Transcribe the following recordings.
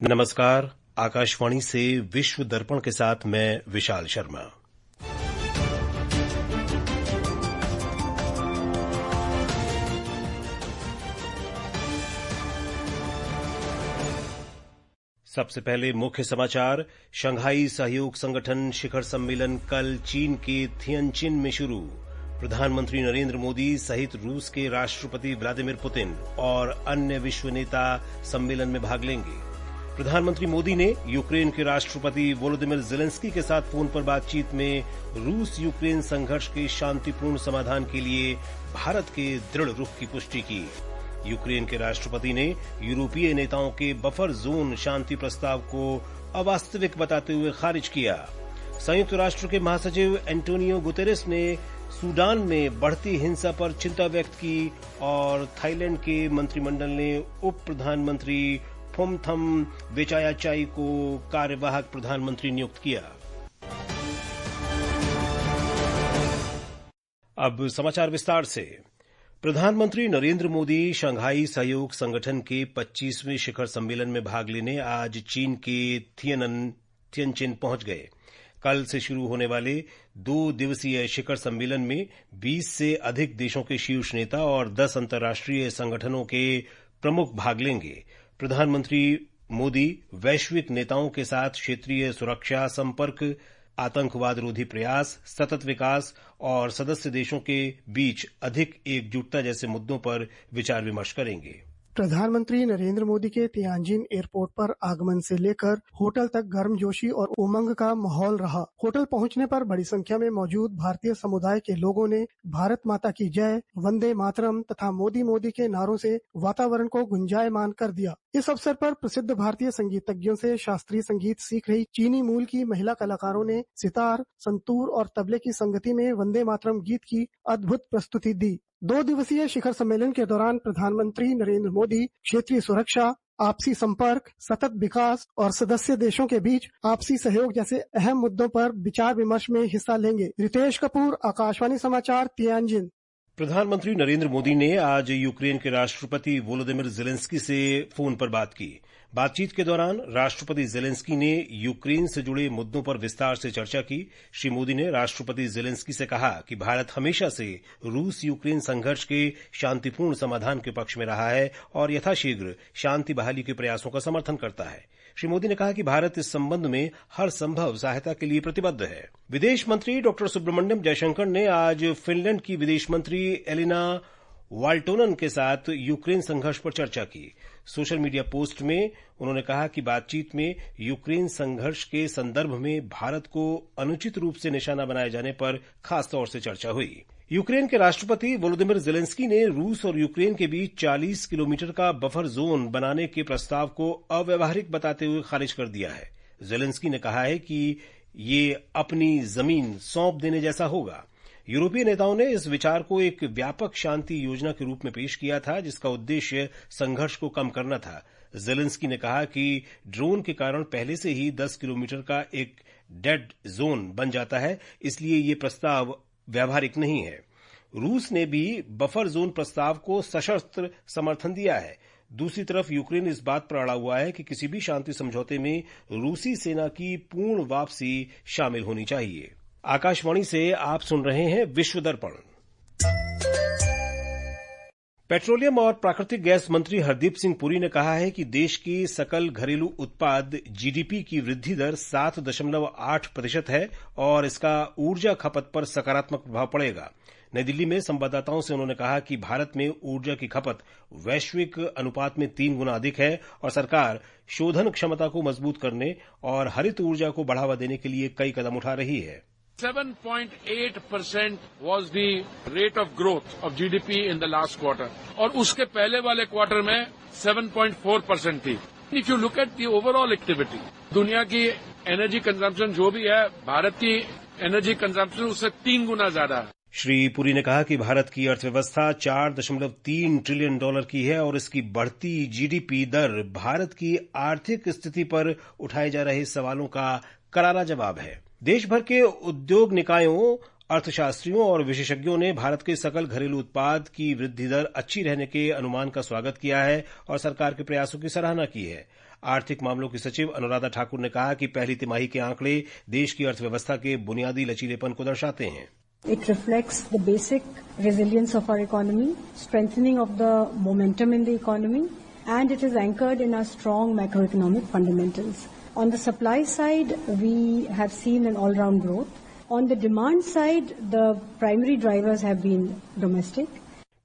नमस्कार। आकाशवाणी से विश्व दर्पण के साथ मैं विशाल शर्मा। सबसे पहले मुख्य समाचार। शंघाई सहयोग संगठन शिखर सम्मेलन कल चीन के थियनचिन में शुरू। प्रधानमंत्री नरेंद्र मोदी सहित रूस के राष्ट्रपति व्लादिमीर पुतिन और अन्य विश्व नेता सम्मेलन में भाग लेंगे। प्रधानमंत्री मोदी ने यूक्रेन के राष्ट्रपति वोलोदिमीर जेलेंस्की के साथ फोन पर बातचीत में रूस यूक्रेन संघर्ष के शांतिपूर्ण समाधान के लिए भारत के दृढ़ रुख की पुष्टि की। यूक्रेन के राष्ट्रपति ने यूरोपीय नेताओं के बफर जोन शांति प्रस्ताव को अवास्तविक बताते हुए खारिज किया। संयुक्त राष्ट्र के महासचिव एंटोनियो गुतेरेस ने सूडान में बढ़ती हिंसा पर चिंता व्यक्त की और थाईलैंड के मंत्रिमंडल ने उप प्रधानमंत्री फोमथम वेचायाचाई को कार्यवाहक प्रधानमंत्री नियुक्त किया। अब समाचार विस्तार से। प्रधानमंत्री नरेंद्र मोदी शंघाई सहयोग संगठन के 25वें शिखर सम्मेलन में भाग लेने आज चीन के थियनचिन पहुंच गए। कल से शुरू होने वाले 2 दिवसीय शिखर सम्मेलन में 20 से अधिक देशों के शीर्ष नेता और 10 अंतर्राष्ट्रीय संगठनों के प्रमुख भाग लेंगे। प्रधानमंत्री मोदी वैश्विक नेताओं के साथ क्षेत्रीय सुरक्षा, संपर्क, आतंकवाद रोधी प्रयास, सतत विकास और सदस्य देशों के बीच अधिक एकजुटता जैसे मुद्दों पर विचार विमर्श करेंगे। प्रधानमंत्री नरेंद्र मोदी के तियानजिन एयरपोर्ट पर आगमन से लेकर होटल तक गर्मजोशी और उमंग का माहौल रहा। होटल पहुंचने पर बड़ी संख्या में मौजूद भारतीय समुदाय के लोगों ने भारत माता की जय, वंदे मातरम तथा मोदी मोदी के नारों से वातावरण को गुंजायमान कर दिया। इस अवसर पर प्रसिद्ध भारतीय संगीतज्ञों से शास्त्रीय संगीत सीख रही चीनी मूल की महिला कलाकारों ने सितार, संतूर और तबले की संगति में वंदे मातरम गीत की अद्भुत प्रस्तुति दी। 2 दिवसीय शिखर सम्मेलन के दौरान प्रधानमंत्री नरेंद्र मोदी क्षेत्रीय सुरक्षा, आपसी संपर्क, सतत विकास और सदस्य देशों के बीच आपसी सहयोग जैसे अहम मुद्दों पर विचार विमर्श में हिस्सा लेंगे। रितेश कपूर, आकाशवाणी समाचार, तियानजिन। प्रधानमंत्री नरेंद्र मोदी ने आज यूक्रेन के राष्ट्रपति वोलोदिमीर जेलेंस्की से फोन पर बात की। बातचीत के दौरान राष्ट्रपति जेलेंस्की ने यूक्रेन से जुड़े मुद्दों पर विस्तार से चर्चा की। श्री मोदी ने राष्ट्रपति जेलेंस्की से कहा कि भारत हमेशा से रूस यूक्रेन संघर्ष के शांतिपूर्ण समाधान के पक्ष में रहा है और यथाशीघ्र शांति बहाली के प्रयासों का समर्थन करता है। श्री मोदी ने कहा कि भारत इस संबंध में हर संभव सहायता के लिए प्रतिबद्ध है। विदेश मंत्री डॉक्टर सुब्रमण्यम जयशंकर ने आज फिनलैंड की विदेश मंत्री एलिना वाल्टोनन के साथ यूक्रेन संघर्ष पर चर्चा की। सोशल मीडिया पोस्ट में उन्होंने कहा कि बातचीत में यूक्रेन संघर्ष के संदर्भ में भारत को अनुचित रूप से निशाना बनाए जाने पर खास तौर से चर्चा हुई। यूक्रेन के राष्ट्रपति वोलोदिमीर जेलेंस्की ने रूस और यूक्रेन के बीच 40 किलोमीटर का बफर जोन बनाने के प्रस्ताव को अव्यावहारिक बताते हुए खारिज कर दिया है। जेलेंस्की ने कहा है कि ये अपनी जमीन सौंप देने जैसा होगा। यूरोपीय नेताओं ने इस विचार को एक व्यापक शांति योजना के रूप में पेश किया था, जिसका उद्देश्य संघर्ष को कम करना था। जेलेंस्की ने कहा कि ड्रोन के कारण पहले से ही 10 किलोमीटर का एक डेड जोन बन जाता है, इसलिए ये प्रस्ताव व्यावहारिक नहीं है। रूस ने भी बफर जोन प्रस्ताव को सशस्त्र समर्थन दिया है। दूसरी तरफ यूक्रेन इस बात पर अड़ा हुआ है कि किसी भी शांति समझौते में रूसी सेना की पूर्ण वापसी शामिल होनी चाहिए। आकाशवाणी से आप सुन रहे हैं विश्व दर्पण। पेट्रोलियम और प्राकृतिक गैस मंत्री हरदीप सिंह पुरी ने कहा है कि देश की सकल घरेलू उत्पाद जीडीपी की वृद्धि दर 7.8% है और इसका ऊर्जा खपत पर सकारात्मक प्रभाव पड़ेगा। नई दिल्ली में संवाददाताओं से उन्होंने कहा कि भारत में ऊर्जा की खपत वैश्विक अनुपात में 3 गुना अधिक है और सरकार शोधन क्षमता को मजबूत करने और हरित ऊर्जा को बढ़ावा देने के लिए कई कदम उठा रही है। 7.8% was the rate of growth of GDP in the last quarter और उसके पहले वाले क्वार्टर में 7.4% थी। If you look at the overall activity, दुनिया की एनर्जी कंजम्पशन जो भी है, भारत की एनर्जी कंजम्पशन उससे 3 गुना ज्यादा है। श्री पुरी ने कहा कि भारत की अर्थव्यवस्था $4.3 ट्रिलियन की है और इसकी बढ़ती जीडीपी दर भारत की आर्थिक स्थिति पर उठाए जा रहे सवालों का करारा जवाब है। देश भर के उद्योग निकायों, अर्थशास्त्रियों और विशेषज्ञों ने भारत के सकल घरेलू उत्पाद की वृद्धि दर अच्छी रहने के अनुमान का स्वागत किया है और सरकार के प्रयासों की सराहना की है। आर्थिक मामलों की सचिव अनुराधा ठाकुर ने कहा कि पहली तिमाही के आंकड़े देश की अर्थव्यवस्था के बुनियादी लचीलेपन को दर्शाते हैं। It reflects the basic resilience of our economy, strengthening of the momentum in the economy, and it is anchored in our strong macroeconomic fundamentals. On the supply side, we have seen an all-round growth. On the demand side, the primary drivers have been domestic.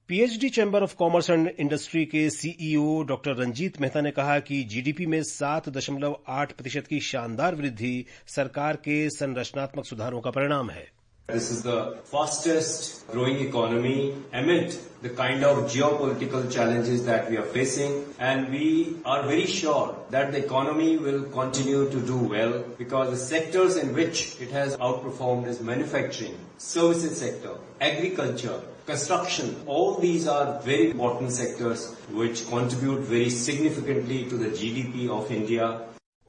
PhD chamber of commerce and industry के CEO doctor Ranjit Mehta ने कहा कि GDP में 7.8% की शानदार वृद्धि सरकार के संरचनात्मक सुधारों का परिणाम है। This is the fastest growing economy amid the kind of geopolitical challenges that we are facing, and we are very sure that the economy will continue to do well because the sectors in which it has outperformed is manufacturing, services sector, agriculture, construction. All these are very important sectors which contribute very significantly to the GDP of India.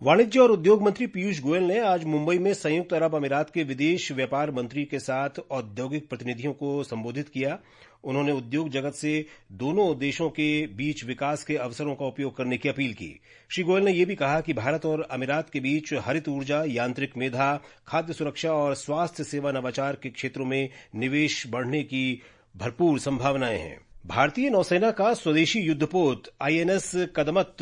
वाणिज्य और उद्योग मंत्री पीयूष गोयल ने आज मुंबई में संयुक्त अरब अमीरात के विदेश व्यापार मंत्री के साथ औद्योगिक प्रतिनिधियों को संबोधित किया। उन्होंने उद्योग जगत से दोनों देशों के बीच विकास के अवसरों का उपयोग करने की अपील की। श्री गोयल ने यह भी कहा कि भारत और अमीरात के बीच हरित ऊर्जा, यांत्रिक मेधा, खाद्य सुरक्षा और स्वास्थ्य सेवा नवाचार के क्षेत्रों में निवेश बढ़ने की भरपूर संभावनाएं हैं। भारतीय नौसेना का स्वदेशी युद्धपोत INS Kadmatt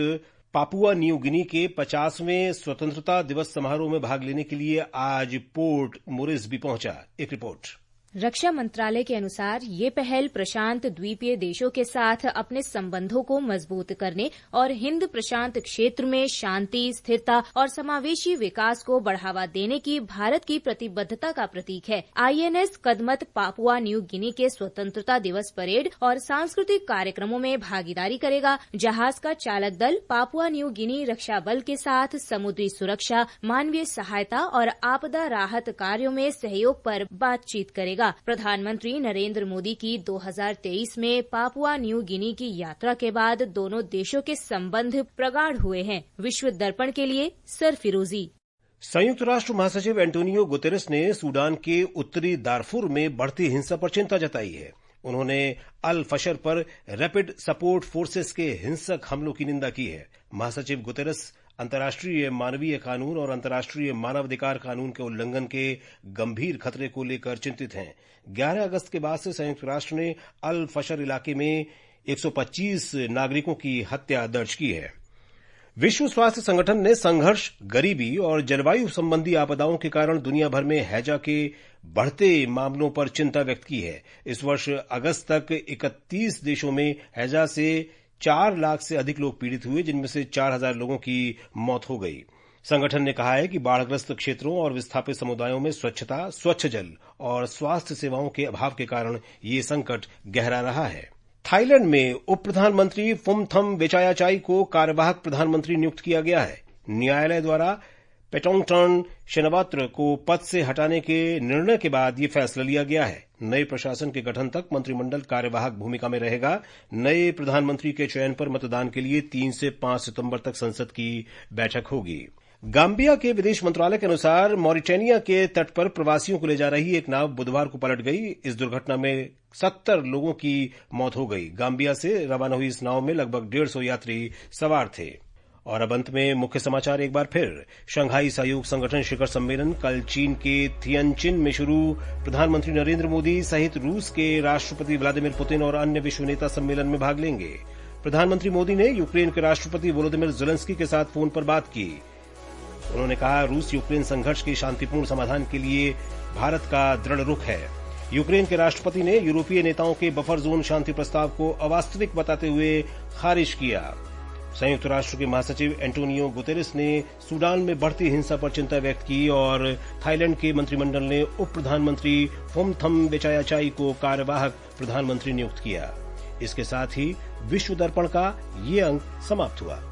Papua New Guinea के 50वें स्वतंत्रता दिवस समारोह में भाग लेने के लिए आज पोर्ट मोरिस्बी पहुंचा। एक रिपोर्ट। रक्षा मंत्रालय के अनुसार ये पहल प्रशांत द्वीपीय देशों के साथ अपने संबंधों को मजबूत करने और हिंद प्रशांत क्षेत्र में शांति, स्थिरता और समावेशी विकास को बढ़ावा देने की भारत की प्रतिबद्धता का प्रतीक है। INS Kadmatt Papua New Guinea के स्वतंत्रता दिवस परेड और सांस्कृतिक कार्यक्रमों में भागीदारी करेगा। जहाज का चालक दल पापुआ न्यू गिनी रक्षा बल के साथ समुद्री सुरक्षा, मानवीय सहायता और आपदा राहत कार्यों में सहयोग पर बातचीत करेगा। प्रधानमंत्री नरेंद्र मोदी की 2023 में पापुआ न्यू गिनी की यात्रा के बाद दोनों देशों के संबंध प्रगाढ़ हुए हैं। विश्व दर्पण के लिए सरफिरोजी। संयुक्त राष्ट्र महासचिव एंटोनियो गुतेरेस ने सूडान के उत्तरी दारफुर में बढ़ती हिंसा पर चिंता जताई है। उन्होंने अल फशर पर रैपिड सपोर्ट फोर्सेस के हिंसक हमलों की निंदा की है। महासचिव गुतेरेस अंतर्राष्ट्रीय मानवीय कानून और अंतर्राष्ट्रीय मानवाधिकार कानून के उल्लंघन के गंभीर खतरे को लेकर चिंतित हैं। 11 अगस्त के बाद से संयुक्त राष्ट्र ने अल फशर इलाके में 125 नागरिकों की हत्या दर्ज की है। विश्व स्वास्थ्य संगठन ने संघर्ष, गरीबी और जलवायु संबंधी आपदाओं के कारण दुनिया भर में हैजा के बढ़ते मामलों पर चिंता व्यक्त की है। इस वर्ष अगस्त तक 31 देशों में हैजा से 4 लाख से अधिक लोग पीड़ित हुए, जिनमें से 4,000 लोगों की मौत हो गई। संगठन ने कहा है कि बाढ़ग्रस्त क्षेत्रों और विस्थापित समुदायों में स्वच्छता, स्वच्छ जल और स्वास्थ्य सेवाओं के अभाव के कारण ये संकट गहरा रहा है। थाईलैंड में उप प्रधानमंत्री फुमथम वेचायाचाई को कार्यवाहक प्रधानमंत्री नियुक्त किया गया है। न्यायालय द्वारा पेटोंगटर्न शेनावात्र को पद से हटाने के निर्णय के बाद ये फैसला लिया गया है। नए प्रशासन के गठन तक मंत्रिमंडल कार्यवाहक भूमिका में रहेगा। नए प्रधानमंत्री के चयन पर मतदान के लिए 3 से 5 सितंबर तक संसद की बैठक होगी। गाम्बिया के विदेश मंत्रालय के अनुसार मॉरिटेनिया के तट पर प्रवासियों को ले जा रही एक नाव बुधवार को पलट गई। इस दुर्घटना में 70 लोगों की मौत हो गई। गाम्बिया से रवाना हुई इस नाव में लगभग 150 यात्री सवार थे। और अब अंत में मुख्य समाचार एक बार फिर। शंघाई सहयोग संगठन शिखर सम्मेलन कल चीन के थियनचिन में शुरू। प्रधानमंत्री नरेंद्र मोदी सहित रूस के राष्ट्रपति व्लादिमीर पुतिन और अन्य विश्व नेता सम्मेलन में भाग लेंगे। प्रधानमंत्री मोदी ने यूक्रेन के राष्ट्रपति वोलोदिमीर ज़ेलेंस्की के साथ फोन पर बात की। उन्होंने कहा, रूस यूक्रेन संघर्ष के शांतिपूर्ण समाधान के लिए भारत का दृढ़ रुख है। यूक्रेन के राष्ट्रपति ने यूरोपीय नेताओं के बफर जोन शांति प्रस्ताव को अवास्तविक बताते हुए खारिज किया। संयुक्त राष्ट्र के महासचिव एंटोनियो गुतेरेस ने सूडान में बढ़ती हिंसा पर चिंता व्यक्त की और थाईलैंड के मंत्रिमंडल ने उप प्रधानमंत्री फुमथम वेचायाचाई को कार्यवाहक प्रधानमंत्री नियुक्त किया। इसके साथ ही विश्व दर्पण का ये अंक समाप्त हुआ।